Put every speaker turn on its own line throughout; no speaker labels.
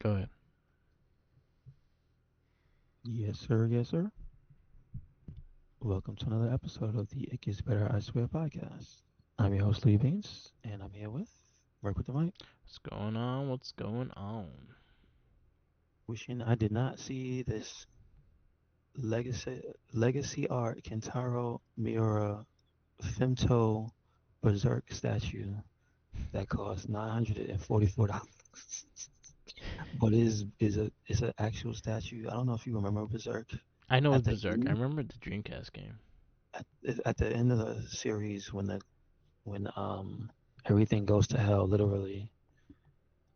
Go ahead.
Yes, sir. Yes, sir. Welcome to another episode of the It Gets Better I Swear podcast. I'm your host, Lee Beans, and I'm here with Work with the Mic.
What's going on? What's going on?
Wishing I did not see this legacy art Kentaro Miura Femto Berserk statue that cost $944. But it is an actual statue. I don't know if you remember Berserk.
I know
At
it's
the
Berserk. I
end,
remember the Dreamcast game.
at, at the end of the series, when everything goes to hell, literally,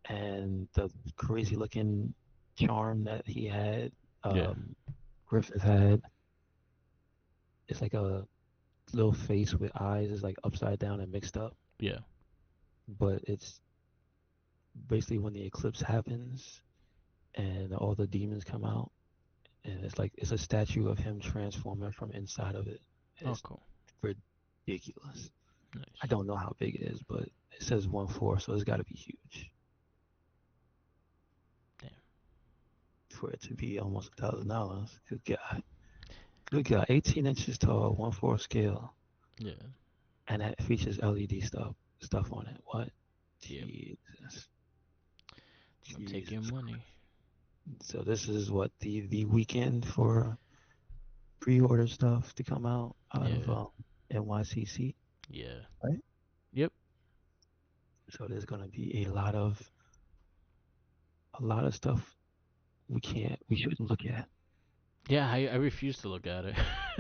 and the crazy looking charm that he had,
Yeah.
um, Griffith had, it's like a little face with eyes, is like upside down and mixed up.
Yeah.
But it's basically when the eclipse happens and all the demons come out, and it's a statue of him transforming from inside of it.
Oh,
It's
cool.
ridiculous. I
Nice.
don't know how big it is, but it says 1/4, so it's got to be huge
Damn.
for it to be almost $1,000. Good God. Good God. 18 inches tall, 1/4 scale,
Yeah.
and that features LED stuff on it. What?
Yep.
Jesus.
I'll take your
Jesus.
money.
So this is what the weekend for pre-order stuff to come out of
Yeah.
NYCC,
Yeah.
right?
Yep.
So there's gonna be a lot of stuff we shouldn't look at,
Yeah, I refuse to look at it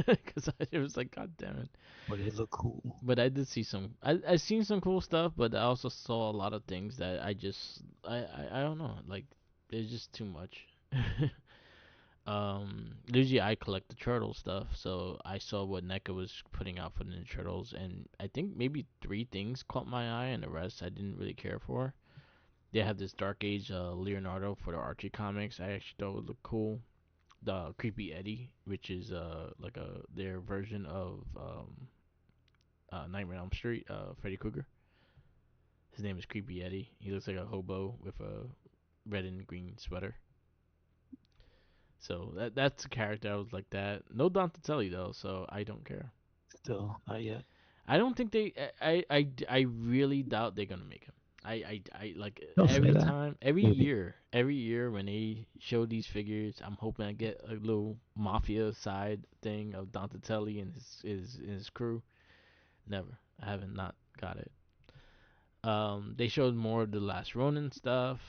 because it was like, God damn it.
but it look cool.
But I did see some. I seen some cool stuff, but I also saw a lot of things that I don't know. Like, there's just too much. Usually I collect the turtle stuff, so I saw what NECA was putting out for the Ninja Turtles, and I think maybe three things caught my eye, and the rest I didn't really care for. They have this Dark Age Leonardo for the Archie comics. I actually thought would look cool. The Creepy Eddie, which is like a their version of Nightmare on Elm Street, Freddy Krueger. His name is Creepy Eddie. He looks like a hobo with a red and green sweater. So that's a character I was like that. No Donatelli though, so I don't care.
Still, not yet.
I don't think they. I really doubt they're gonna make him. I like
Don't say that. Maybe.
every year when they show these figures, I'm hoping I get a little mafia side thing of Donatelli and his crew. Never. I haven't not got it. They showed more of the Last Ronin stuff,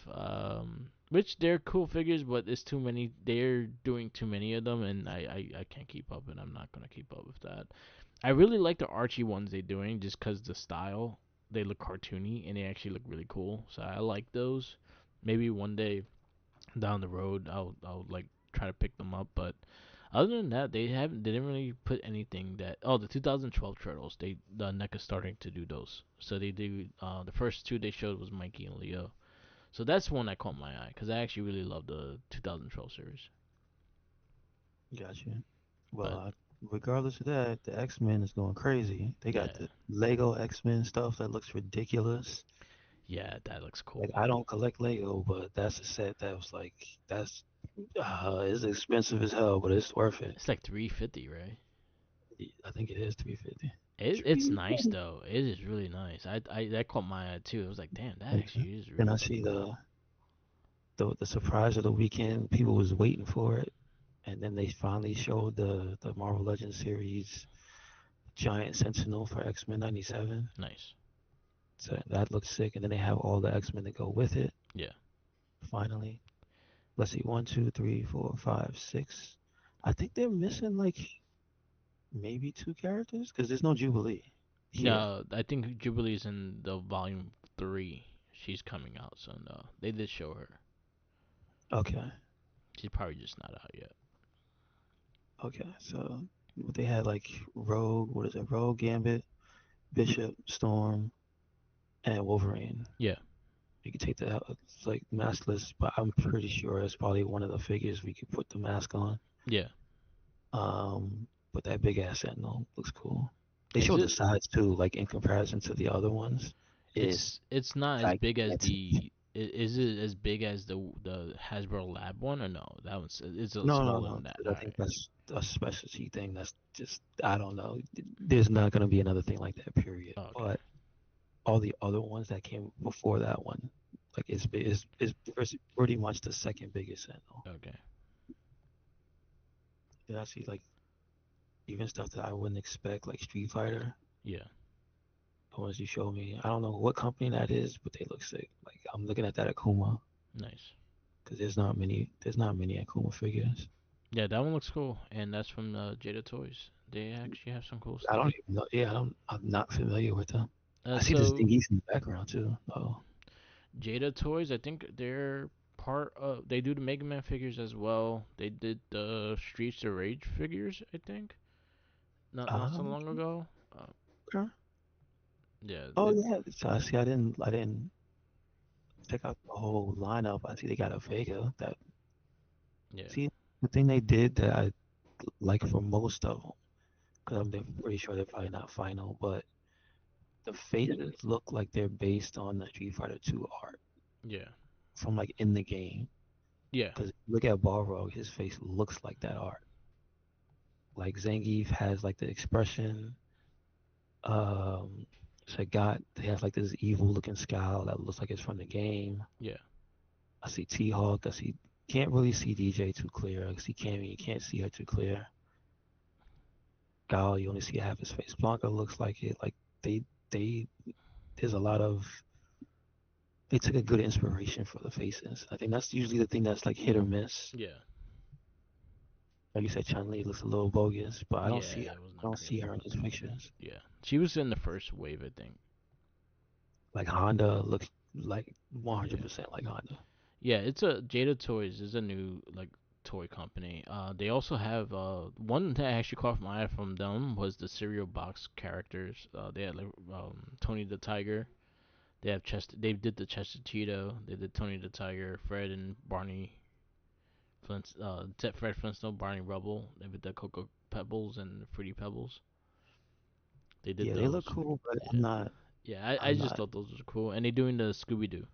which they're cool figures, but it's too many. They're doing too many of them, and I can't keep up, and I'm not gonna keep up with that. I really like the Archie ones they're doing, just cause the style they look cartoony and they actually look really cool. So I like those. Maybe one day down the road, I'll like try to pick them up, but other than that, they didn't really put anything that. Oh, the 2012 Turtles. The NECA starting to do those. So they do. The first two they showed was Mikey and Leo. So that's one that caught my eye because I actually really love the 2012 series.
Gotcha. Well,
But
regardless of that, the X-Men is going crazy. They got
yeah,
the Lego X-Men stuff that looks ridiculous.
yeah, that looks
Like
cool.
I don't collect Lego, but that's a set that was like it's expensive as hell, but it's worth it.
It's like 350, right?
I think it is 350.
It's nice though. It is really nice. I that caught my eye too. It was like, damn, that
Yeah.
actually is
Then I
really
see
cool.
the surprise of the weekend. People was waiting for it, and then they finally showed the Marvel Legends series Giant Sentinel for X-Men '97.
Nice.
So that looks sick, and then they have all the X-Men to go with it.
Yeah.
Finally, let's see, one, two, three, four, five, six. I think they're missing like maybe two characters because there's no Jubilee here.
No, I think Jubilee's in the volume 3. She's coming out, so no. They did show her.
Okay,
She's probably just not out yet.
okay. So they had like Rogue, what is it? Rogue, Gambit, Bishop, Storm, and Wolverine.
Yeah.
You could take that out. It's like maskless, but I'm pretty sure it's probably one of the figures we could put the mask on.
Yeah.
But that big ass Sentinel looks cool. They
Is
showed the
it?
size too, like in comparison to the other ones, is
It's not as big as
gigantic.
Is it as big as the Hasbro Lab one or no? That one's it's a
No, no,
smaller
no.
than that.
'Cause
All
I think
right.
that's a specialty thing. That's just I don't know. There's not gonna be another thing like that. Period.
Okay.
But all the other ones that came before that one, like it's pretty much the second biggest set. Though.
Okay.
Did I see like even stuff that I wouldn't expect, like Street Fighter?
Yeah.
The ones you showed me. I don't know what company that is, but they look sick. Like I'm looking at that Akuma
Nice.
because there's not many Akuma figures.
Yeah, that one looks cool, and that's from Jada Toys. They actually have some cool
I
stuff.
don't even know. Yeah, I'm not familiar with them. I see this
So
Dingies in the background too. Oh,
Jada Toys, I think they're part of. They do the Mega Man figures as well. They did the Streets of Rage figures, I think, not so
um,
long ago. Uh,
okay.
yeah,
Oh yeah. So I see. I didn't check out the whole lineup. I see they got a Vega. That
yeah,
see the thing they did that I like for most of them because I'm pretty sure they're probably not final, but the faces look like they're based on the Street Fighter 2 art
yeah,
from like in the game.
yeah,
Because look at Balrog, his face looks like that art. Like Zangief has like the expression. Um, Sagat he has like this evil looking scowl that looks like it's from the game.
yeah.
I see T Hawk. I see can't really see DJ too clear. I see Cammy. You can't see her too clear. Gal, you only see half his face. Blanca looks like it. Like they there's a lot of they took a good inspiration for the faces. I think that's usually the thing that's like hit or miss.
Yeah,
Like you said, Chun Li looks a little bogus, but I don't
yeah,
see her.
it was
I
not
don't see
crazy.
her in these pictures.
Yeah, she was in the first wave, I think.
Like Honda looks like
Yeah,
100% like Honda.
yeah. It's a Jada Toys is a new like toy company. They also have one that I actually caught my eye from them was the cereal box characters. They had like Tony the Tiger. They have Chester. They did the Chester Cheeto. They did Tony the Tiger, Fred and Barney Flint. Fred Flintstone, Barney Rubble. They did the Cocoa Pebbles and Fruity Pebbles. They did
Yeah, they look
those.
cool, but I'm
Yeah,
not.
yeah. I
I'm
just
not.
thought those were cool. And they doing the Scooby Doo.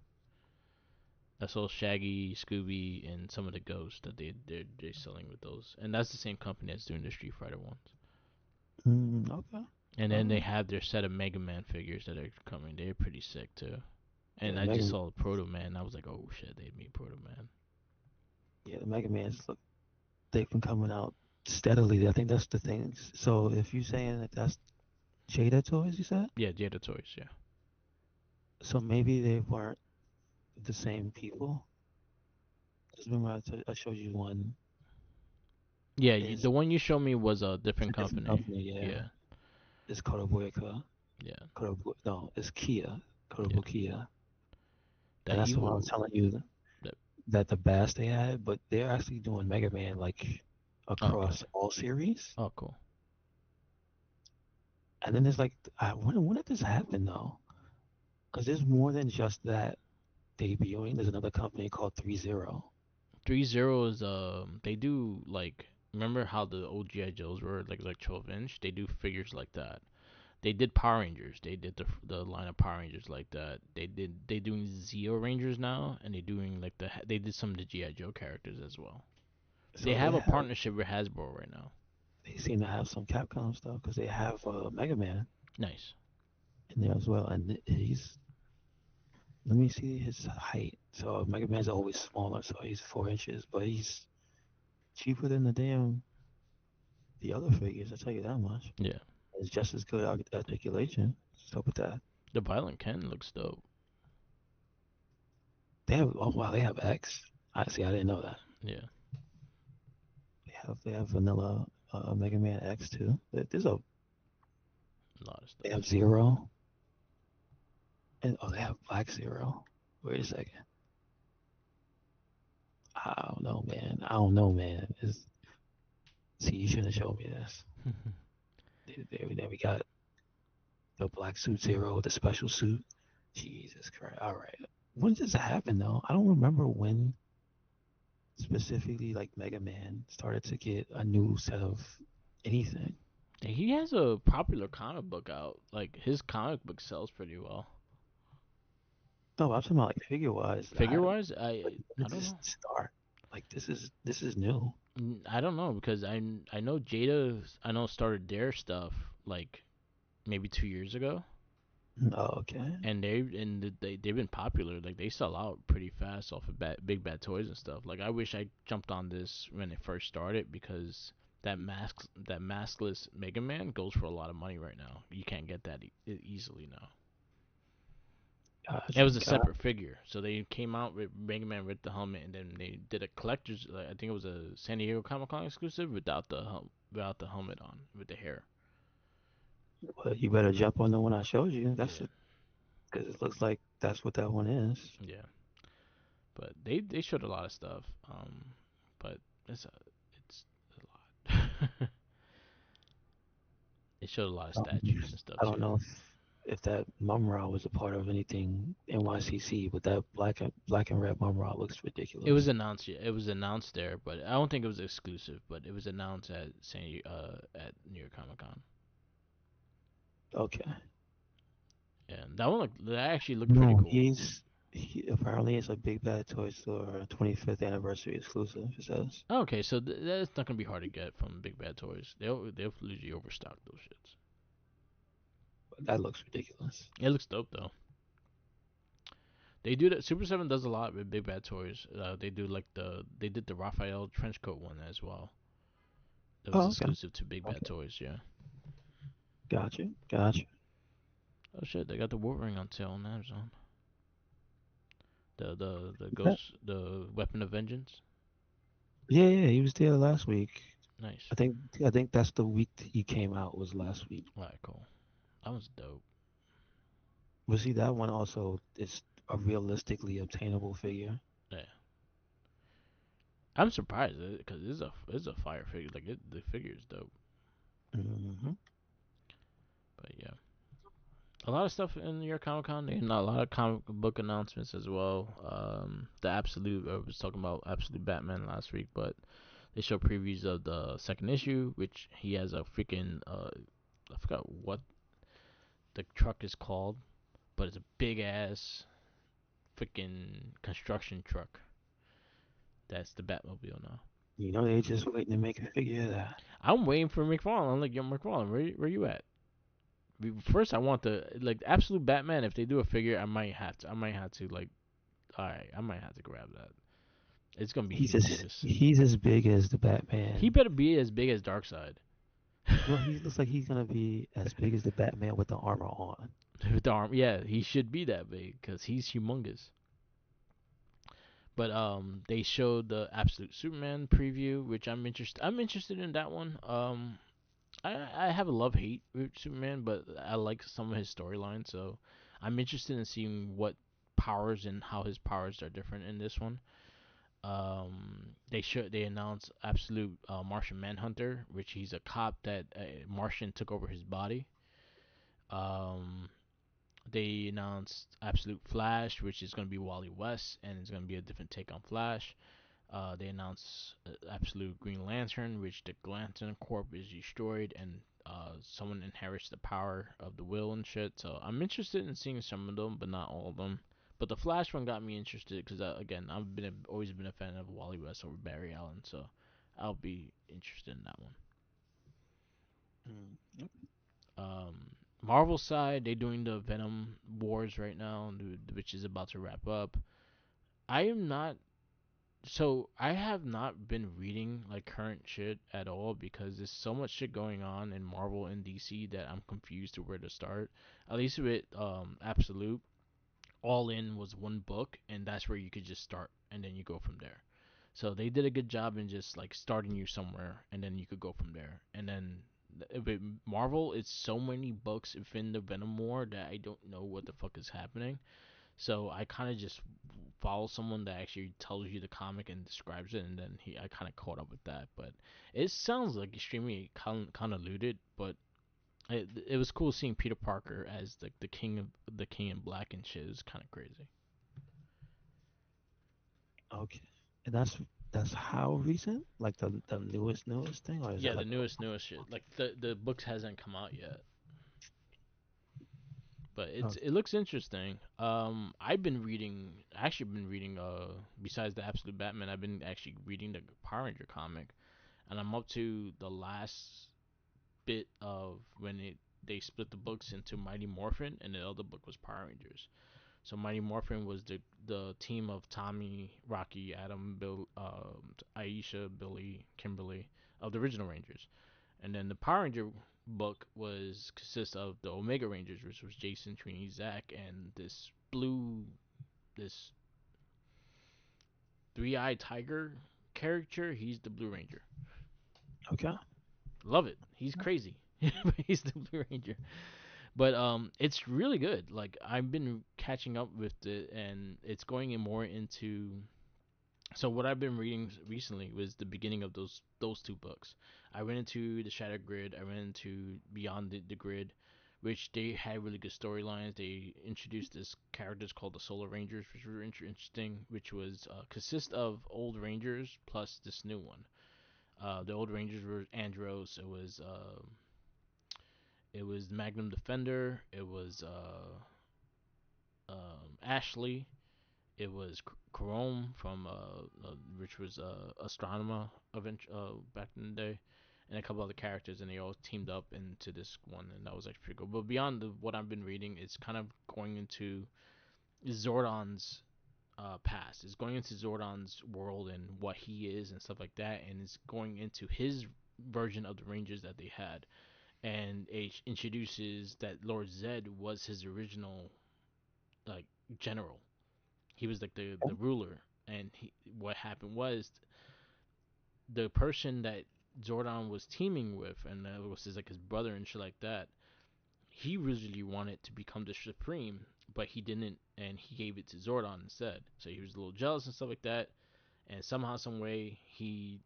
That's all Shaggy, Scooby, and some of the ghosts that they're selling with those. And that's the same company that's doing the Street Fighter ones.
Okay.
And then they
Um,
have their set of Mega Man figures that are coming. They're pretty sick too.
yeah,
And
the
I just
Mega.
saw Proto Man. I was like, oh shit, they made Proto Man.
Yeah, the Mega Man's look. They've been coming out steadily. I think that's the thing. So if you're saying that that's Jada Toys, you said,
Yeah, Jada Toys. Yeah.
so maybe they weren't the same people. Because remember I showed you one
Yeah,
is
the one you showed me was a
it's
different
a different
company.
company. Yeah,
Yeah,
it's Kotobukiya.
yeah,
No, it's Kia.
yeah.
Kotobukiya. And
That
that's what I was
evil.
telling you
That.
that the bass they had, but they're actually doing Mega Man like
Oh, okay.
across all series.
Oh, cool.
And then there's like, when did this happen though? Because there's more than just that debuting. There's another company called 30.
3-0 is they do like remember how the old GI Joes were like 12-inch. They do figures like that. They did Power Rangers. They did the line of Power Rangers like that. They doing Zeo Rangers now, and they doing like they did some of the GI Joe characters as well. They
So
have a partnership with Hasbro right now.
they seem to have some Capcom stuff because they have Mega Man
Nice.
in there as well. And let me see his height. So Mega Man's always smaller, so he's 4 inches, but he's cheaper than the other figures. I'll tell you that much.
Yeah.
It's just as good articulation. So with that,
The Violent Ken looks dope.
they have X. I see. I didn't know that.
Yeah.
They have vanilla Mega Man X too. There's a
A lot of
they
stuff.
have Zero and they have Black Zero. Wait a second. I don't know, man. I don't know, man. See, you should have showed me this. Then we got the black suit Zero, the special suit. Jesus Christ. All right. When did this happen though? I don't remember when specifically like Mega Man started to get a new set of anything.
He has a popular comic book out. Like his comic book sells pretty well.
No, I'm talking about like figure wise.
Figure wise,
When
I
did
don't
this
know.
start? Like this is new.
I don't know because I know Jada I know started their stuff like maybe 2 years ago,
Oh, okay.
and they've been popular. Like they sell out pretty fast off of Big Bad Toys and stuff. Like I wish I jumped on this when it first started because that maskless Mega Man goes for a lot of money right now. You can't get that easily now. It
Gotcha.
was a separate figure, so they came out with Mega Man with the helmet, and then they did a collector's. I think it was a San Diego Comic Con exclusive without the helmet on, with the hair.
Well, you better jump on the one I showed you. That's
Yeah,
it, because it looks like that's what that one is.
yeah. But they showed a lot of stuff. But it's a lot. They showed a lot of
Um,
statues and stuff
I don't
too.
know if that Mumra was a part of anything NYCC, but that black and red Mumra looks
It was
ridiculous.
announced. Yeah, it was announced there, but I don't think it was exclusive. But it was announced at New York Comic Con.
Okay.
And that actually looked pretty
No,
cool.
he apparently it's a Big Bad Toy Store 25th anniversary exclusive. It says.
Okay, so that's not gonna be hard to get from Big Bad Toys. They'll usually overstock those shits.
But that looks ridiculous.
It looks dope though. They do that. Super Seven does a lot with Big Bad Toys. They do like they did the Raphael trench coat one as well. That was
Oh, okay.
exclusive to Big Bad
Okay.
Toys. Yeah.
Gotcha. Gotcha.
Oh shit, they got the Wolverine on sale on Amazon. The
Yeah,
Ghost, the Weapon of Vengeance.
yeah, he was there last week.
Nice.
I think I think that's the week that he came out was last week.
Alright, cool. That was dope.
But see, that one also is a realistically obtainable figure.
Yeah. I'm surprised because it's a fire figure. Like the figure is dope.
Hmm.
But yeah. A lot of stuff in your Comic Con and a lot of comic book announcements as well. The Absolute I was talking about Absolute Batman last week, but they show previews of the second issue, which he has a freaking I forgot what the truck is called, but it's a big ass freaking construction truck. That's the Batmobile now.
You know, they just waiting to make a figure of that.
I'm waiting for McFarlane. I'm like, yo, McFarlane, where you at? First, I want the like Absolute Batman. If they do a figure, I might have to. I might have to like. All right, I might have to grab that. It's gonna be humongous.
He's as big as the
He
Batman.
better be as big as Darkseid.
Well, he looks like he's gonna be as big as the Batman with the armor on.
With the arm, yeah, he should be that big because he's humongous. But they showed the Absolute Superman preview, which I'm interested. I'm interested in that one. I have a love hate with Superman, but I like some of his storylines, so I'm interested in seeing what powers and how his powers are different in this one. They announced Absolute Martian Manhunter, which he's a cop that Martian took over his body. Um, they announced Absolute Flash, which is going to be Wally West, and it's going to be a different take on Flash. They announced Absolute Green Lantern, which the Lantern Corp is destroyed and someone inherits the power of the will and shit. So I'm interested in seeing some of them, but not all of them. But the Flash one got me interested because again, always been a fan of Wally West over Barry Allen, so I'll be interested in that one.
Mm.
Marvel side, they're doing the Venom Wars right now, which is about to wrap up. I am not I have not been reading like current shit at all because there's so much shit going on in Marvel and DC that I'm confused to where to start. At least with Absolute, All In was one book and that's where you could just start and then you go from there. So they did a good job in just like starting you somewhere and then you could go from there. And then with Marvel, it's so many books within the Venom War that I don't know what the fuck is happening. So I kind of just follow someone that actually tells you the comic and describes it, and then I kind of caught up with that. But it sounds like extremely convoluted, but it was cool seeing Peter Parker as the King in Black and shit. It was kind of crazy.
Okay. And that's how recent? Like the newest thing, or is
Yeah,
it
the
like
newest shit. Like the books hasn't come out yet, But
Oh,
it looks interesting. I've been reading, actually been reading. Besides the Absolute Batman, I've been actually reading the Power Ranger comic, and I'm up to the last bit of when it they split the books into Mighty Morphin, and the other book was Power Rangers. So Mighty Morphin was the team of Tommy, Rocky, Adam, Bill, Aisha, Billy, Kimberly of the original Rangers, and then the Power Ranger book was consists of the Omega Rangers, which was Jason, Trini, Zach, and this three-eyed tiger character. He's the Blue Ranger.
okay.
Love it. He's crazy. He's the Blue Ranger. But it's really good. Like I've been catching up with it, and it's going in more into. So what I've been reading recently was the beginning of those two books. I went into the Shattered Grid. I went into Beyond the Grid, which they had really good storylines. They introduced this characters called the Solar Rangers, which were interesting. Which was consist of old Rangers plus this new one. The old Rangers were Andros. It was Magnum Defender. It was Ashley. It was Chrome from which was Astronomer back in the day, and a couple other characters, and they all teamed up into this one, and that was actually pretty cool. But beyond what I've been reading, it's kind of going into Zordon's past. It's going into Zordon's world and what he is and stuff like that, and it's going into his version of the Rangers that they had, and it introduces that Lord Zed was his original like general. He was like the ruler, and what happened was the person that Zordon was teaming with, and that was his brother and shit like that. He originally wanted to become the Supreme, but he didn't, and he gave it to Zordon instead. So he was a little jealous and stuff like that, and somehow, some way, he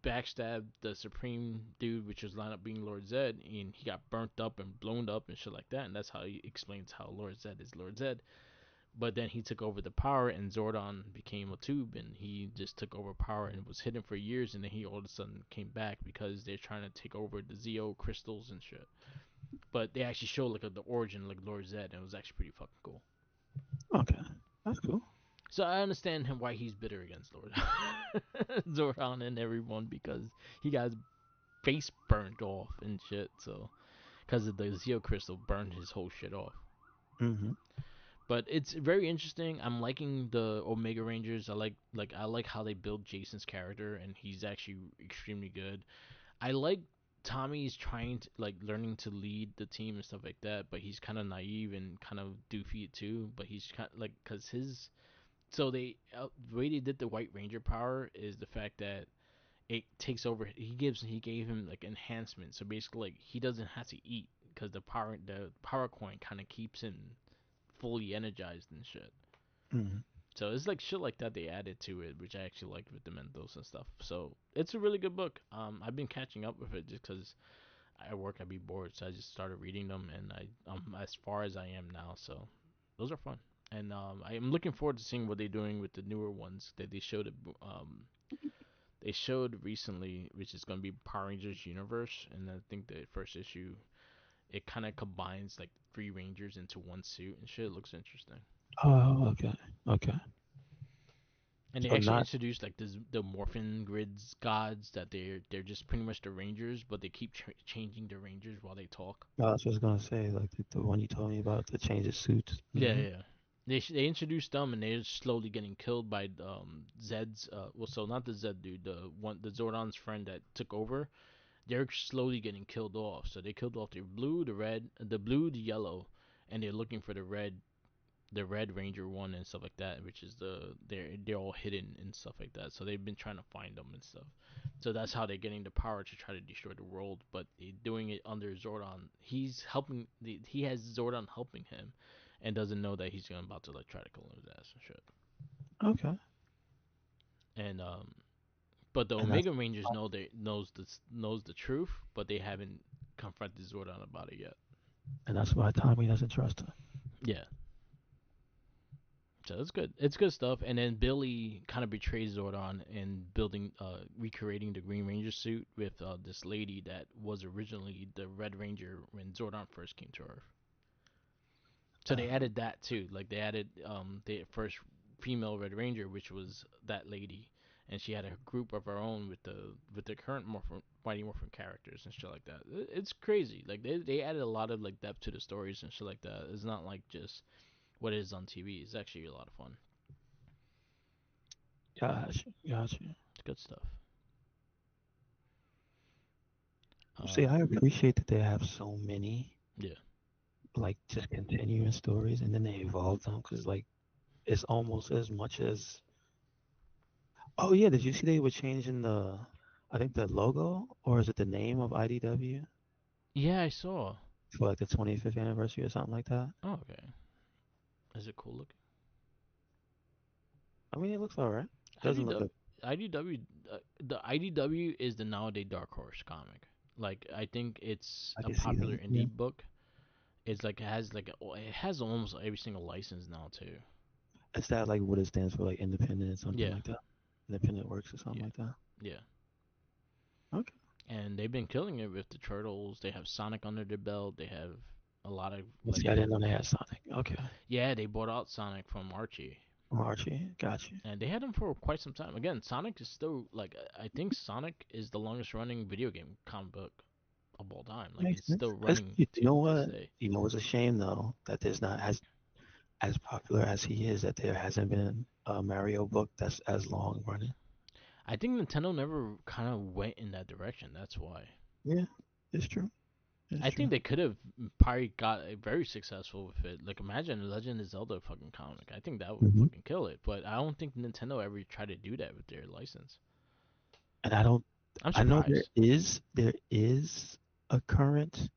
backstabbed the Supreme dude, which was lined up being Lord Zed, and he got burnt up and blown up and shit like that. And that's how he explains how Lord Zed is Lord Zed. But then he took over the power, and Zordon became a tube, and he just took over power and was hidden for years. And then he all of a sudden came back because they're trying to take over the Zeo crystals and shit. But they actually show like the origin, like Lord Zed, and it was actually pretty fucking cool.
Okay. That's cool.
So I understand him why he's bitter against Lord Zordon and everyone because he got his face burned off and shit. So because of the Zeo crystal burned his whole shit off.
Mm-hmm.
But it's very interesting. I'm liking the Omega Rangers. I like how they build Jason's character, and he's actually extremely good. I like Tommy's trying to like learning to lead the team and stuff like that, but he's kind of naive and kind of doofy too. But he's kind of like because his so they the way they did the White Ranger power is the fact that it takes over. He gave him like enhancement. So basically, like he doesn't have to eat because the power coin kind of keeps him fully energized and shit.
Mm-hmm.
So it's like shit like that they added to it, which I actually liked with the Mentos and stuff. So it's a really good book. I've been catching up with it just because at work I'd be bored, so I just started reading them, and I'm as far as I am now. So those are fun, and I am looking forward to seeing what they're doing with the newer ones that they showed. They showed recently, which is going to be Power Rangers Universe, and I think the first issue it kind of combines like three Rangers into one suit and shit. It looks interesting.
Oh, okay. Okay.
And they
So
actually
not.
introduced like the Morphin Grids gods that they're just pretty much the Rangers, but they keep changing the Rangers while they talk.
I was just gonna say, like the one you told me about, the change of suits.
Yeah,
Mm-hmm.
yeah. They introduced them and they're slowly getting killed by Zed's well, so not the Zed dude, the Zordon's friend that took over. They're slowly getting killed off. So they killed off the blue, the red, the blue, the yellow, and they're looking for the Red Ranger one and stuff like that, which is they're all hidden and stuff like that. So they've been trying to find them and stuff. So that's how they're getting the power to try to destroy the world, but they're doing it under Zordon. He has Zordon helping him, and doesn't know that he's gonna about to like try to kill his ass and shit.
Okay.
And but the
And that's
Omega Rangers knows the truth, but they haven't confronted Zordon about it yet.
and that's why Tommy doesn't trust her.
Yeah. So it's good. It's good stuff. And then Billy kind of betrays Zordon in recreating the Green Ranger suit with this lady that was originally the Red Ranger when Zordon first came to Earth. So they added that too. Like they added the first female Red Ranger, which was that lady, and she had a group of her own with the current Morphin, Mighty Morphin characters and shit like that. It's crazy. Like they added a lot of like depth to the stories and shit like that. It's not like just what it is on TV. It's actually a lot of fun.
Gotcha, gotcha.
It's good stuff.
See,
Um,
I appreciate that they have so many,
yeah,
like, just continuing stories, and then they evolve them, because, like, it's almost as much as. Oh, yeah, did you see they were changing I think the logo, or is it the name of IDW
yeah, I saw.
for, like, the 25th anniversary or something like that?
Oh, okay. Is it cool looking?
I mean, it looks all right. Doesn't look
IDW,
good.
IDW, the IDW is the nowadays Dark Horse comic. Like I think it's
I
a
can see
popular
that. Yeah.
indie book. It's like it has almost every single license now too.
Is that, like, what it stands for, like, independent, something
Yeah,
like that? Independent works or something
yeah,
like that?
yeah.
Okay.
And they've been killing it with the Turtles. They have Sonic under their belt. They have a lot of
Let's
like
see, I didn't know they had Sonic. Okay.
yeah, they bought out Sonic from Archie.
Archie, gotcha.
And they had him for quite some time. Again, Sonic is still like I think Sonic is the longest running video game comic book of all time. Like
Makes
it's
sense.
still
That's,
running
you know
to this
what?
day.
You know, it's a shame though that there's not as popular as he is, that there hasn't been a Mario book that's as long running.
I think Nintendo never kind of went in that direction. That's why.
Yeah, it's true. It's
I think
true.
they could have probably got very successful with it. Like imagine a Legend of Zelda fucking comic. I think that would
Hmm.
fucking kill it. But I don't think Nintendo ever tried to do that with their license.
And I don't.
I'm
I know
surprised.
there is a current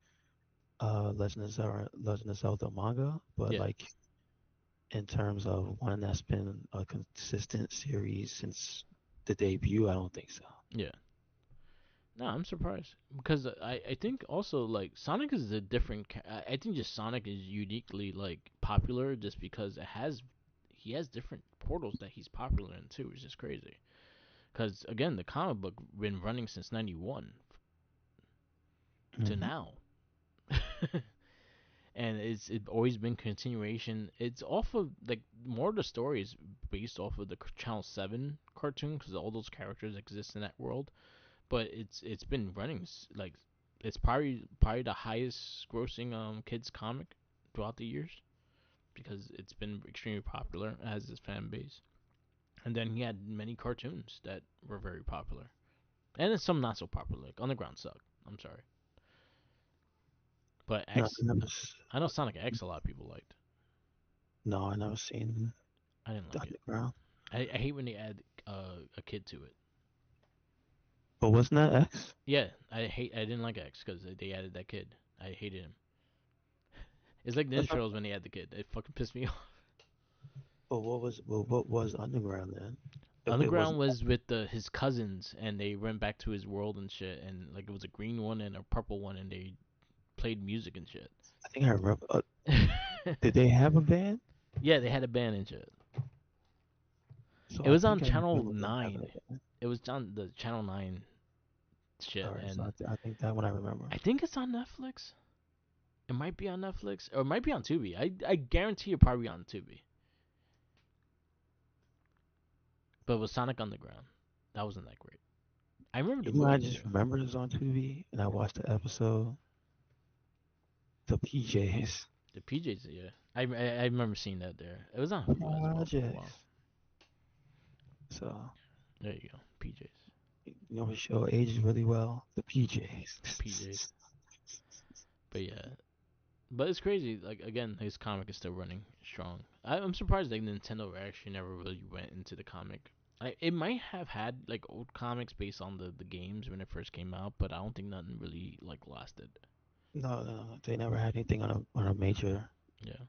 Legend of Zelda manga, but,
Yeah,
like, in terms of one that's been a consistent series since the debut, I don't think so.
yeah. No, I'm surprised because I think also like Sonic is a different. I think just Sonic is uniquely like popular just because he has different portals that he's popular in too, which is crazy. Because again, the comic book been running since '91 to
Hmm.
now, and it's always been continuation. It's off of like more of the story is based off of the Channel 7 cartoon because all those characters exist in that world. But it's been running like it's probably the highest grossing kids comic throughout the years because it's been extremely popular as its fan base. And then he had many cartoons that were very popular, and then some not so popular. Like Underground sucked. I'm sorry, but
No,
X, I know Sonic X a lot of people liked.
I never seen
I didn't like it.
Underground.
I hate when they add a kid to it.
But wasn't that X?
Yeah, I didn't like X because they added that kid. I hated him. It's like
I
Ninja
thought,
Turtles when they had the kid. It fucking pissed me off.
but what was Underground then? If it
Underground
wasn't,
was with his cousins, and they went back to his world and shit. And like it was a green one and a purple one, and they played music and shit.
I think I remember. Did they have a band?
Yeah, they had a band and shit.
So
It
I
was on
think I
Channel
remember them having
9.
a band.
It was on the Channel 9
All
shit,
right, so
and
I think that one I remember.
I think it's on Netflix. It might be on Netflix, or it might be on Tubi. I guarantee it probably on Tubi. But with Sonic Underground, that wasn't that great. I remember the
You know, I
movie
just
too.
remember it was on TV, and I watched the episode. The PJs.
The PJs, yeah. I remember seeing that there. It was on Hulu as well for a while.
Projects. So,
There you go, PJs.
you know, the show ages really well. The PJs.
PJs. But yeah, but it's crazy. Like again, his comic is still running strong. I'm surprised like Nintendo actually never really went into the comic. It might have had like old comics based on the games when it first came out, but I don't think nothing really like lasted.
No, no, they never had anything on a major
Yeah,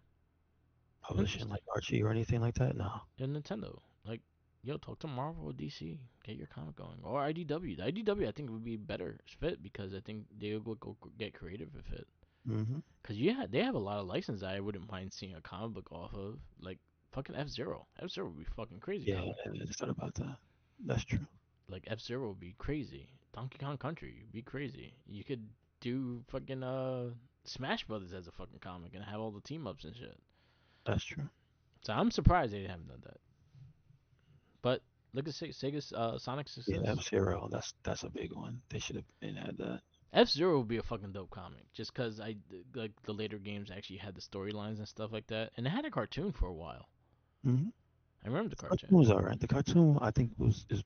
publishing
interesting.
like Archie or anything like that. No.
And Nintendo, like, yo, talk to Marvel or DC, get your comic going, or IDW. The IDW I think would be better fit because I think they would go get creative with it.
Mm-hmm.
Cause yeah, they have a lot of license that I wouldn't mind seeing a comic book off of, like fucking F Zero. F Zero would be fucking crazy
Yeah,
comic.
I just thought about that. That's true.
Like F Zero would be crazy. Donkey Kong Country would be crazy. You could do fucking Smash Brothers as a fucking comic and have all the team ups and shit.
That's true.
So I'm surprised they haven't done that. But look at Sega's Sonic
Yeah,
success.
F-Zero. That's a big one. They should have been had that.
F Zero would be a fucking dope comic, just cause I like the later games actually had the storylines and stuff like that, and it had a cartoon for a while.
Mm-hmm.
I remember the
The
cartoon.
cartoon was alright. The cartoon, I think, was is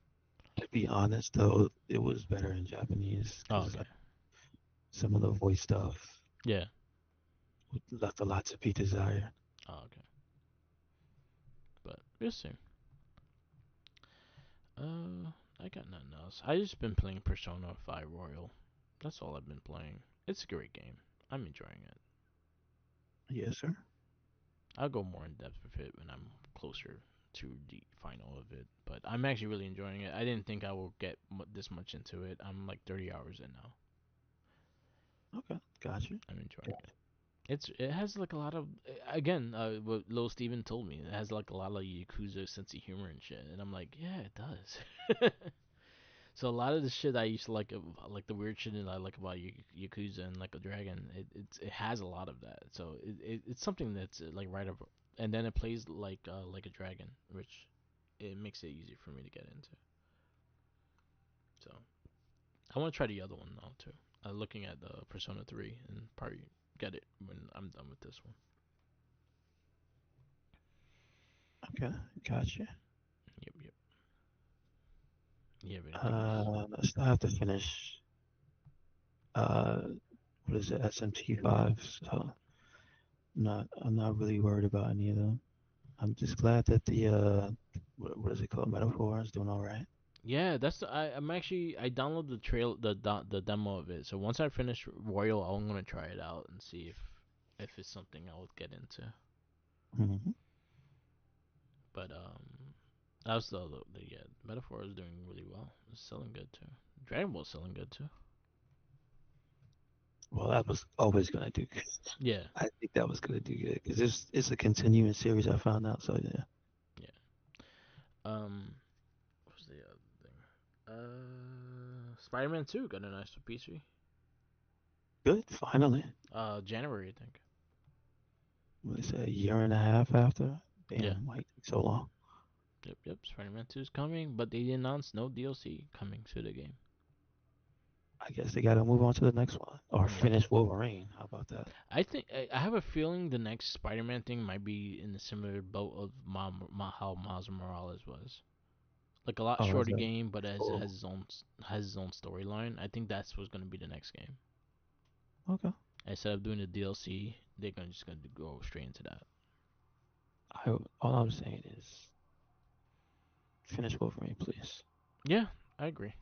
to be honest though, it was better in Japanese
Oh,
because
okay.
like some of the voice stuff
Yeah.
left a lot to be desired.
Oh, okay. But we'll see. I got nothing else. I just been playing Persona 5 Royal. That's all I've been playing. It's a great game. I'm enjoying it.
Yes, sir.
I'll go more in depth with it when I'm closer to the final of it. But I'm actually really enjoying it. I didn't think I would get this much into it. I'm like 30 hours in now.
Okay, got you.
I'm enjoying it. It has like a lot of again what Lil Steven told me. It has like a lot of Yakuza sense of humor and shit, and I'm like, yeah, it does. So a lot of the shit I used to like the weird shit that I like about Yakuza and like a dragon, it has a lot of that. So it's something that's like right up, and then it plays like a dragon, which it makes it easy for me to get into. So I want to try the other one now too. Looking at the Persona 3 and probably get it when I'm done with this one.
Okay, got you.
Yep, yep. You have anything else?
I still have to finish. Uh, what is it? SMT5. So I'm not really worried about any of them. I'm just glad that the what is it called? Metaphor is doing all right.
Yeah, I'm actually I downloaded the demo of it. So once I finish Royal, I'm gonna try it out and see if it's something I would get into.
Hmm.
But that was the yeah Metaphor is doing really well. It's selling good too. Dragon Ball's selling good too.
Well, that was always gonna do good.
Yeah,
I think that was gonna do good because it's a continuing series. I found out. So yeah,
yeah. What was the other thing? Spider-Man 2 got a nice PC.
good. Finally,
January I think.
what they say, a year and a half after.
Yeah.
Damn, why it take so long?
Yep, yep. Spider-Man 2 is coming, but they announced no DLC coming to the game.
I guess they gotta move on to the next one or
Yep.
finish Wolverine. How about that?
I think I have a feeling the next Spider-Man thing might be in the similar boat of how Miles Morales was. Like a lot
Oh, is
shorter
that?
game, but
Oh,
has its own storyline. I think that's what's gonna be the next game.
okay.
Instead of doing the DLC, they're gonna go straight into that.
All I'm saying is finish Wolverine, please.
Yeah, I agree.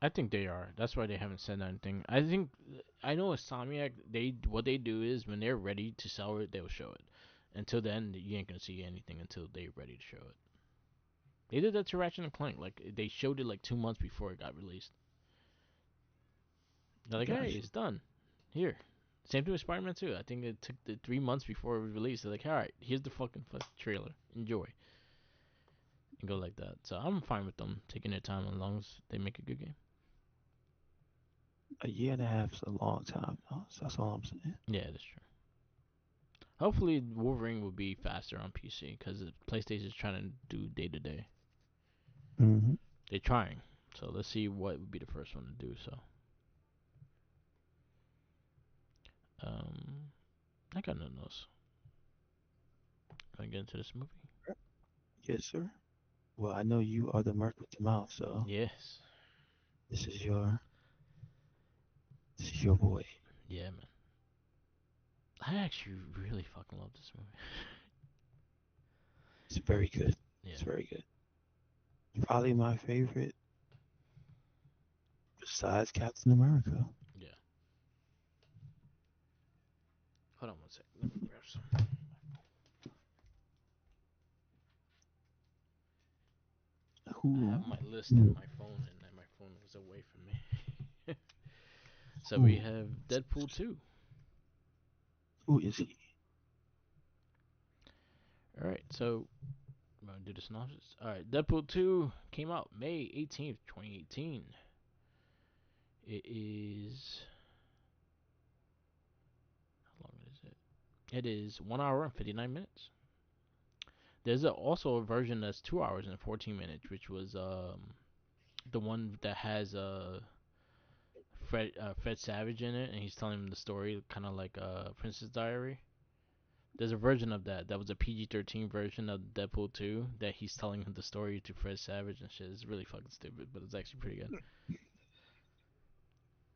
I think they are. That's why they haven't said anything. I think I know Insomniac. They what they do is when they're ready to sell it, they'll show it. Until then, you ain't gonna see anything until they're ready to show it. They did that to Ratchet and Clank. Like they showed it like 2 months before it got released. They're like, hey,
Gosh,
it's done. Here. Same thing with Spider-Man 2. I think it took the 3 months before it was released. They're like, all right, here's the fucking trailer. Enjoy. And go like that. So I'm fine with them taking their time as long as they make a good game.
a year and a half is a long time. No? So that's all I'm saying.
Yeah, that's true. Hopefully, Wolverine will be faster on PC because PlayStation is trying to do day to day.
Hmm.
They're trying. So let's see what would be the first one to do so. Um, I got nothing else. Gonna get into this movie.
Yes, sir. Well, I know you are the merc with the mouth, so
Yes.
this is your this is your boy.
Yeah, man. I actually really fucking love this movie.
It's very good.
Yeah.
It's very good. Probably my favorite besides Captain America.
Yeah. Hold on one second. Let me grab some. I
Who
have my list in my phone, and my phone was away from me. So we
who
have Deadpool 2.
who is he?
All right. So I'm gonna do the synopsis. All right. Deadpool 2 came out May 18th, 2018. It is. How long is it? It is 1 hour and 59 minutes. There's also a version that's 2 hours and 14 minutes, which was the one that has Fred Savage in it, and he's telling him the story, kind of like Princess Diary. There's a version of that was a PG-13 version of Deadpool 2 that he's telling him the story to Fred Savage and shit. It's really fucking stupid, but it's actually pretty good.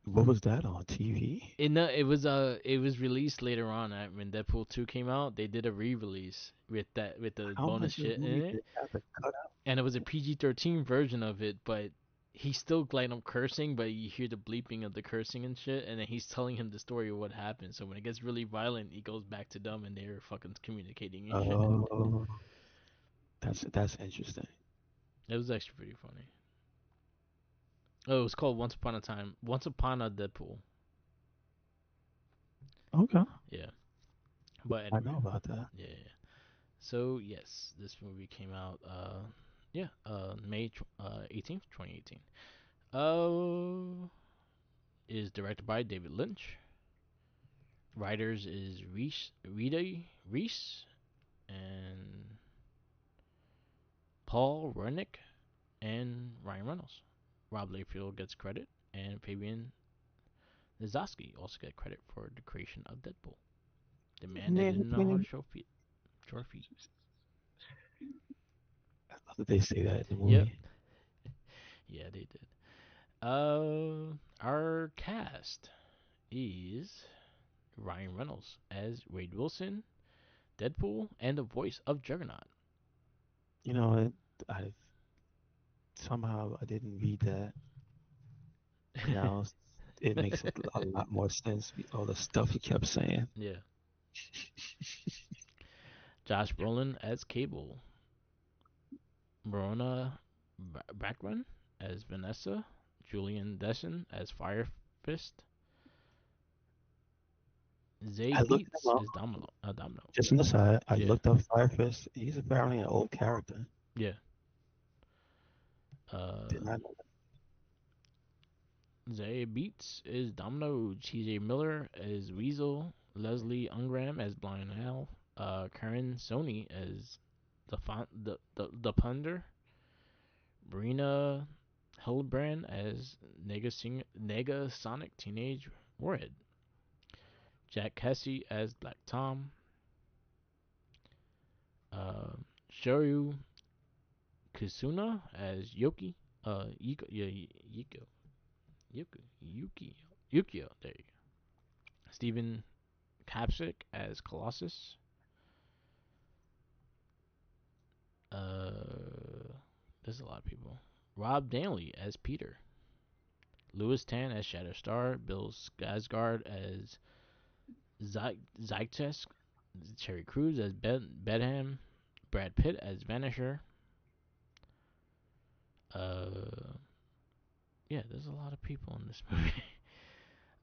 What was that on TV?
It was released later on when Deadpool 2 came out. They did a re-release with the
How
bonus
much of the
shit in
movie did
it,
it have to cut out?
and it was a PG-13 version of it, but he's still like cursing, but you hear the bleeping of the cursing and shit, and then he's telling him the story of what happened. So when it gets really violent, he goes back to them, and they're fucking communicating and shit.
Oh, that's interesting.
It was actually pretty funny. Oh, it was called Once Upon a Deadpool.
Okay,
Yeah, but
I
anyway,
know about that.
yeah. So yes, this movie came out. Yeah, May 18th, 2018. Is directed by David Lynch. Writers is Reese and Paul Wernick and Ryan Reynolds. Rob Liefeld gets credit, and Fabian Nizowski also get credit for the creation of Deadpool. The man that
Man,
didn't know how to
man,
short feet.
I love that they say that in the
Yep.
movie.
Yeah, they did. Our cast is Ryan Reynolds as Wade Wilson, Deadpool, and the voice of Juggernaut.
You know, I somehow I didn't read that, but now it makes a lot more sense. All the stuff he kept saying.
Yeah. Josh Brolin as Cable, Verona Bachman as Vanessa, Julian Dessen as Fire Fist, Zay
I looked
Beats
him up.
as Domino.
Just on the side, I
Yeah,
looked up Fire Fist. He's apparently an old character.
yeah.
Did
Uh,
not know
Zay Beats is Domino. TJ Miller as Weasel. Leslie Ungram as Blind Al. Karen Sony as the Punder. Brina Hillebrand as Nega Sonic Teenage Warhead. Jack Hesse as Black Tom. Uh, Shoryu Kusuna as Yoki. Yukio. There you go. Stephen Kapsik as Colossus. Uh, there's a lot of people. Rob Danley as Peter. Louis Tan as Shatterstar. Bill Skarsgård as Zytesk. Terry Crews as Bedham. Brad Pitt as Vanisher. Yeah, there's a lot of people in this movie.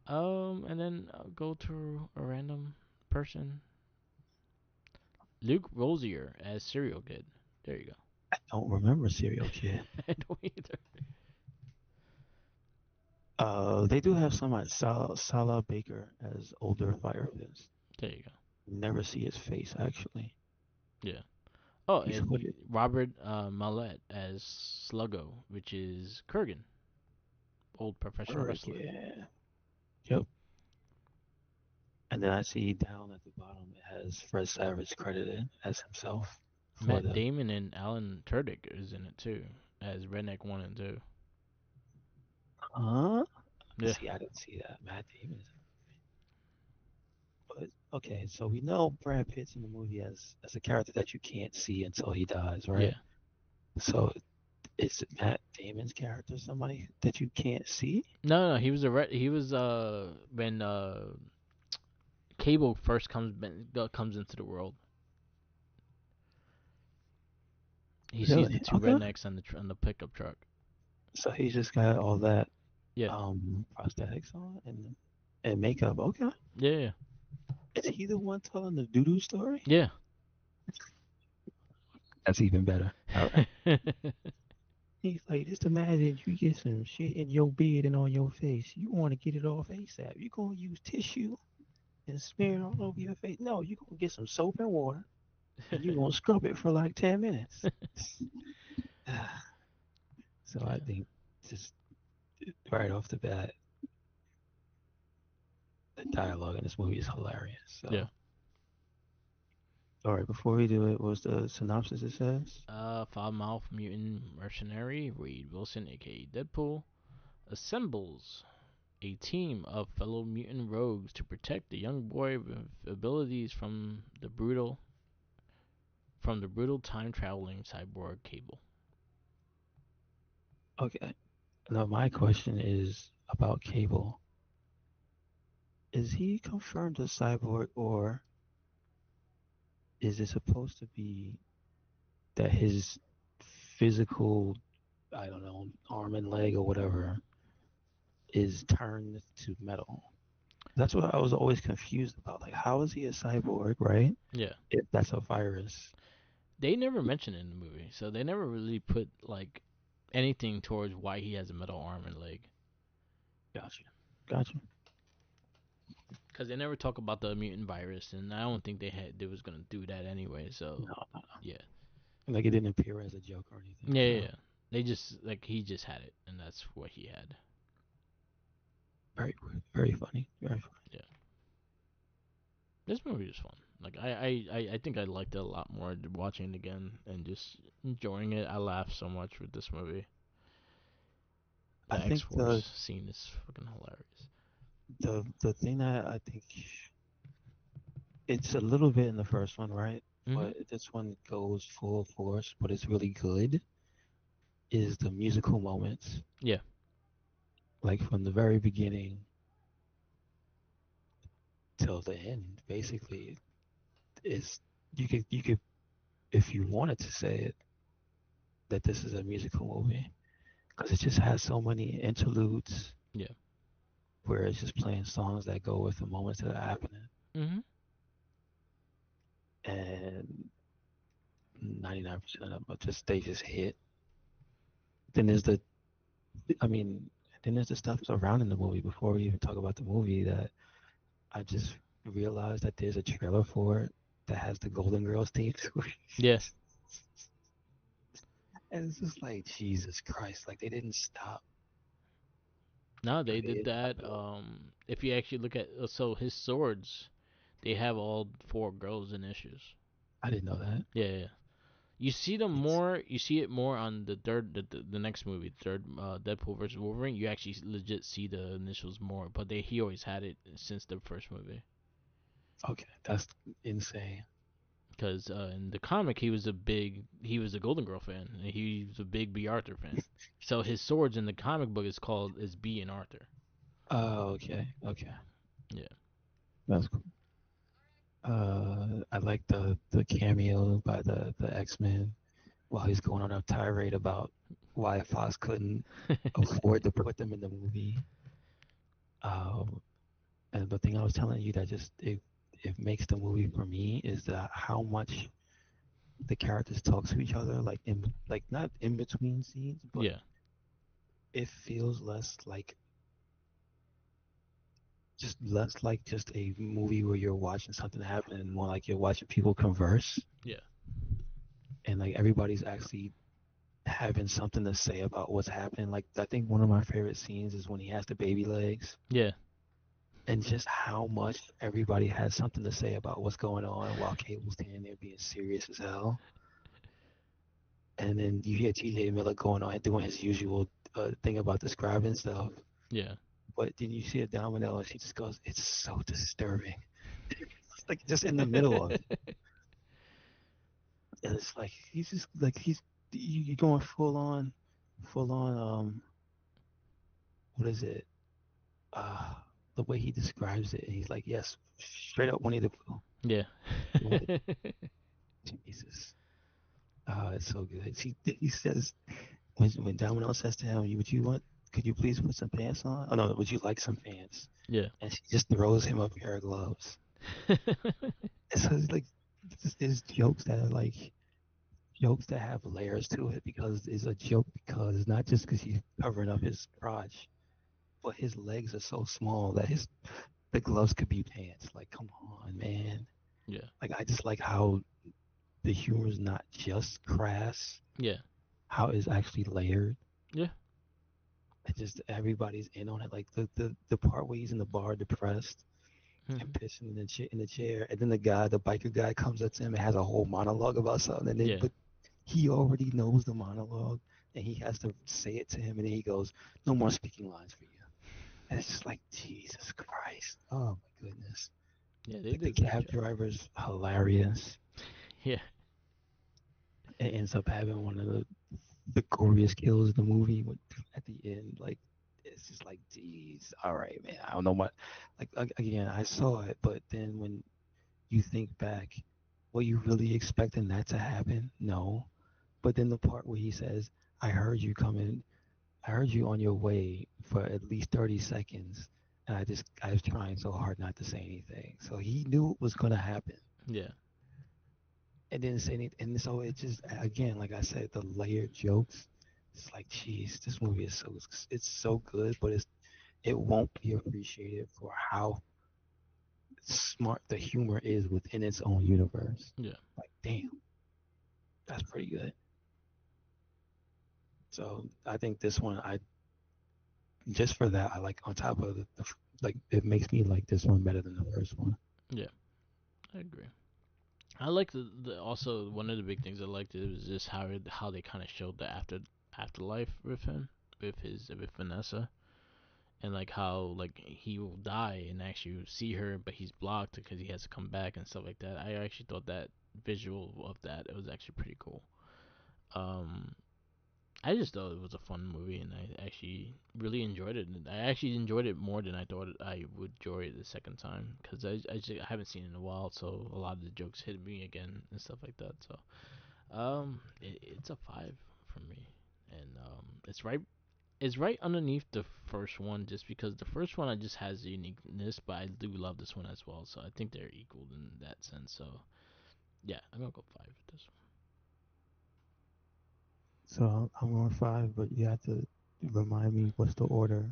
And then I'll go to a random person. Luke Rosier as Serial Kid. There you go.
I don't remember Serial Kid.
I don't either.
They do have some Salah Baker as older Fire Fist.
There you go.
Never see his face actually.
Yeah. Oh,
He's
and
hooded.
Robert Mallet as Sluggo, which is Kurgan, old professional wrestler.
Yeah. Yep. And then I see down at the bottom it has Fred Savage credited as himself for
Matt
the.
Damon and Alan Tudyk is in it too, as Redneck 1 and 2.
Huh?
Yeah.
See, I didn't see that. Matt Damon. But okay, so we know Brad Pitt's in the movie as a character that you can't see until he dies, right?
Yeah.
So is Matt Damon's character somebody that you can't see?
No, he was when Cable first comes into the world. He sees the
Really?
two
Okay.
rednecks on the pickup truck.
So he's just got all that
Yeah.
prosthetics on and makeup. Okay.
Yeah.
Is he the one telling the doo-doo story?
Yeah.
That's even better. All right. He's like, just imagine you get some shit in your beard and on your face. You want to get it off ASAP. You're going to use tissue and smear it all over your face. No, you're going to get some soap and water and you gonna scrub it for like 10 minutes. So I
Yeah.
think just right off the bat, the dialogue in this movie is hilarious.
Yeah.
So, all right, before we do it, what's the synopsis it says?
Foul-mouthed mutant mercenary Reed Wilson, aka Deadpool, assembles a team of fellow mutant rogues to protect the young boy with abilities from the brutal time traveling cyborg Cable.
Okay. Now my question is about Cable. Is he confirmed a cyborg, or is it supposed to be that his physical, I don't know, arm and leg or whatever, is turned to metal? That's what I was always confused about. Like, how is he a cyborg, right?
Yeah.
If that's a virus.
They never mention it in the movie, so they never really put like anything towards why he has a metal arm and leg.
Gotcha. Gotcha.
Because they never talk about the mutant virus, and I don't think they was gonna do that anyway. So
No, no,
yeah,
no. Like, it didn't appear as a joke or anything.
yeah, yeah,
So,
yeah. They just like he just had it, and that's what he had.
very, very funny. Very funny.
Yeah, this movie was fun. Like I think I liked it a lot more watching it again and just enjoying it. I laughed so much with this movie.
I
The X
think the
Force scene is fucking hilarious.
the thing that I think it's a little bit in the first one, right?
Mhm.
But this one goes full force, but it's really good, is the musical moments.
Yeah.
Like from the very beginning till the end, basically, is you could if you wanted to say it that this is a musical movie because it just has so many interludes
Yeah.
where it's just playing songs that go with the moments that are happening,
Mhm.
and 99% of them are just they just hit. Then there's the I mean, then there's the stuff surrounding the movie before we even talk about the movie that I just realized that there's a trailer for it that has the Golden Girls theme to it.
Yeah.
And it's just like Jesus Christ, like they didn't stop.
No,
Like
they
they
did
didn't stop
that.
at all.
If you actually look at so his swords, they have all four girls in issues.
I didn't know that.
Yeah, yeah. You see them
It's
more. You see it more on the next movie, third Deadpool versus Wolverine. You actually legit see the initials more, but he always had it since the first movie.
okay. That's insane.
Because in the comic, he was a Golden Girl fan. And he was a big B Arthur fan. So his swords in the comic book is B and Arthur.
Oh, okay, okay.
Yeah,
That's cool. I like the cameo by the X-Men while he's going on a tirade about why Fox couldn't afford to put them in the movie. Um, and the thing I was telling you that just it makes the movie for me is that how much the characters talk to each other, like not in between scenes, but
yeah,
it feels less like just a movie where you're watching something happen and more like you're watching people converse
yeah,
and like everybody's actually having something to say about what's happening. Like I think one of my favorite scenes is when he has the baby legs
yeah,
and just how much everybody has something to say about what's going on while Cable's standing there being serious as hell. And then you hear TJ Miller going on and doing his usual thing about describing stuff.
yeah.
But then you see a Domino and she just goes, "It's so disturbing." It's like just in the middle of it. And it's like he's just like you going full on what is it? Uh the way he describes it, and he's like, yes, straight up Winnie the Pooh.
Yeah.
Like, Jesus. It's so good. He says when Domino says to him, would you want could you please put some pants on? Oh no, would you like some pants?
Yeah.
And she just throws him a pair of gloves. And so it's like there's jokes that are like jokes that have layers to it because it's a joke because not just because he's covering up his crotch, but his legs are so small that his the gloves could be pants. Like, come on, man.
Yeah.
Like I just like how the humor is not just crass,
Yeah.
how it's actually layered.
Yeah.
And just everybody's in on it. Like the part where he's in the bar depressed and
Hmm.
pissing in the chair, and then the biker guy, comes up to him and has a whole monologue about something, and then
Yeah.
but he already knows the monologue, and he has to say it to him, and then he goes, "No more speaking lines for you." And it's just like Jesus Christ. Oh my goodness.
Yeah. They
Like
did
the
a great
cab
job.
driver's hilarious.
Yeah.
It ends up having one of the goriest kills in the movie at the end. Like it's just like, geez, all right, man. I don't know what. Like again, I saw it, but then when you think back, were you really expecting that to happen? No. But then the part where he says, "I heard you coming. I heard you on your way for at least 30 seconds." And I was trying so hard not to say anything. So he knew it was going to happen.
Yeah.
And didn't say anything. And so it just, again, like I said, the layered jokes. It's like, geez, this movie is it's so good, but it won't be appreciated for how smart the humor is within its own universe.
Yeah.
Like, damn, that's pretty good. So I think this one, I just for that, I like on top of like it makes me like this one better than the first one.
Yeah. I agree. I like the also one of the big things I liked it was just how they kind of showed the afterlife with him, with Vanessa, and like how like he will die and actually you see her, but he's blocked because he has to come back and stuff like that. I actually thought that visual of that it was actually pretty cool. Um, I just thought it was a fun movie, and I actually really enjoyed it. And I actually enjoyed it more than I thought I would enjoy it the second time because I haven't seen it in a while, so a lot of the jokes hit me again and stuff like that. So it's a 5 for me, and it's right underneath the first one just because the first one I just has uniqueness, but I do love this one as well. So I think they're equal in that sense. So yeah, I'm gonna go 5 with this
So I'm going five, but you have to remind me what's the order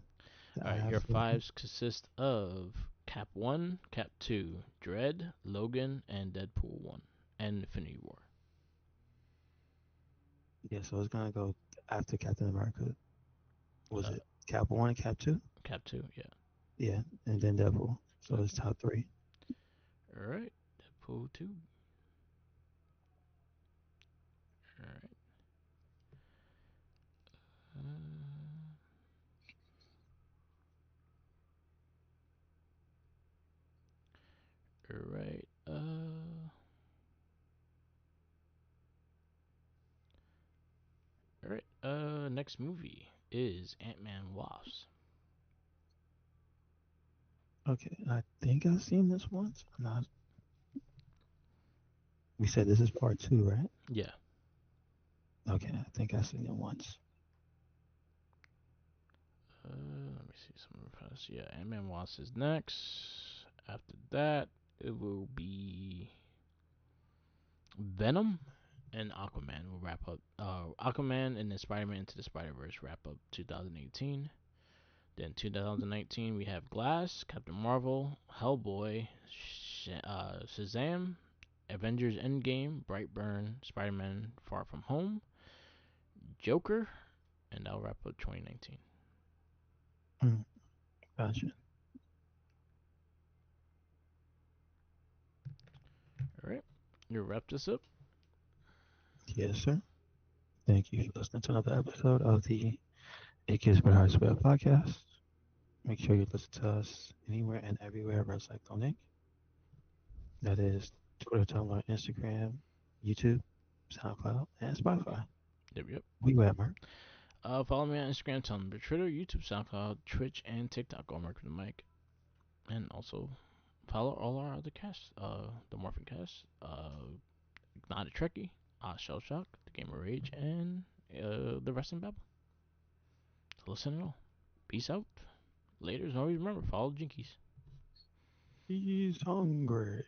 that
one.
I
All right,
have
your
for them.
fives consist of Cap 1, Cap 2, Dread, Logan, and Deadpool 1, and Infinity War.
Yeah, so it's gonna go after Captain America. Was
Uh,
it Cap one and Cap two?
Cap 2, yeah.
Yeah, and then Deadpool. So it's
Okay.
top three.
All right, Deadpool 2. All right. All right. All right. Next movie is Ant-Man Wasp.
Okay, I think I've seen this once. I'm not. We said this is part two, right?
Yeah.
Okay, I think I've seen it once.
Let me see some of the past. Yeah, Ant-Man Wasp is next. After that, it will be Venom and Aquaman will wrap up. Aquaman and then Spider-Man into the Spider-Verse wrap up 2018. Then 2019 we have Glass, Captain Marvel, Hellboy, Shazam, Avengers Endgame, Brightburn, Spider-Man Far From Home, Joker, and that'll wrap up 2019.
Mm, gotcha.
All right, you wrap this up.
Yes, sir. Thank you for listening to another episode of the It Kids But Hard Swear podcast. Make sure you listen to us anywhere and everywhere website on Nick. That is Twitter, Tumblr, Instagram, YouTube, SoundCloud, and Spotify.
Yep, yep.
We web, Mark.
Follow me on Instagram, Tumblr, Twitter, YouTube, SoundCloud, Twitch, and TikTok. All Mark with the mic, and also follow all our other casts. The Morphin Cast, Not a Trekkie, Shell Shock, The Gamer Rage, and the Wrestling Babble. So listen to it all. Peace out. Later, and always remember, follow Jinkies.
He's hungry.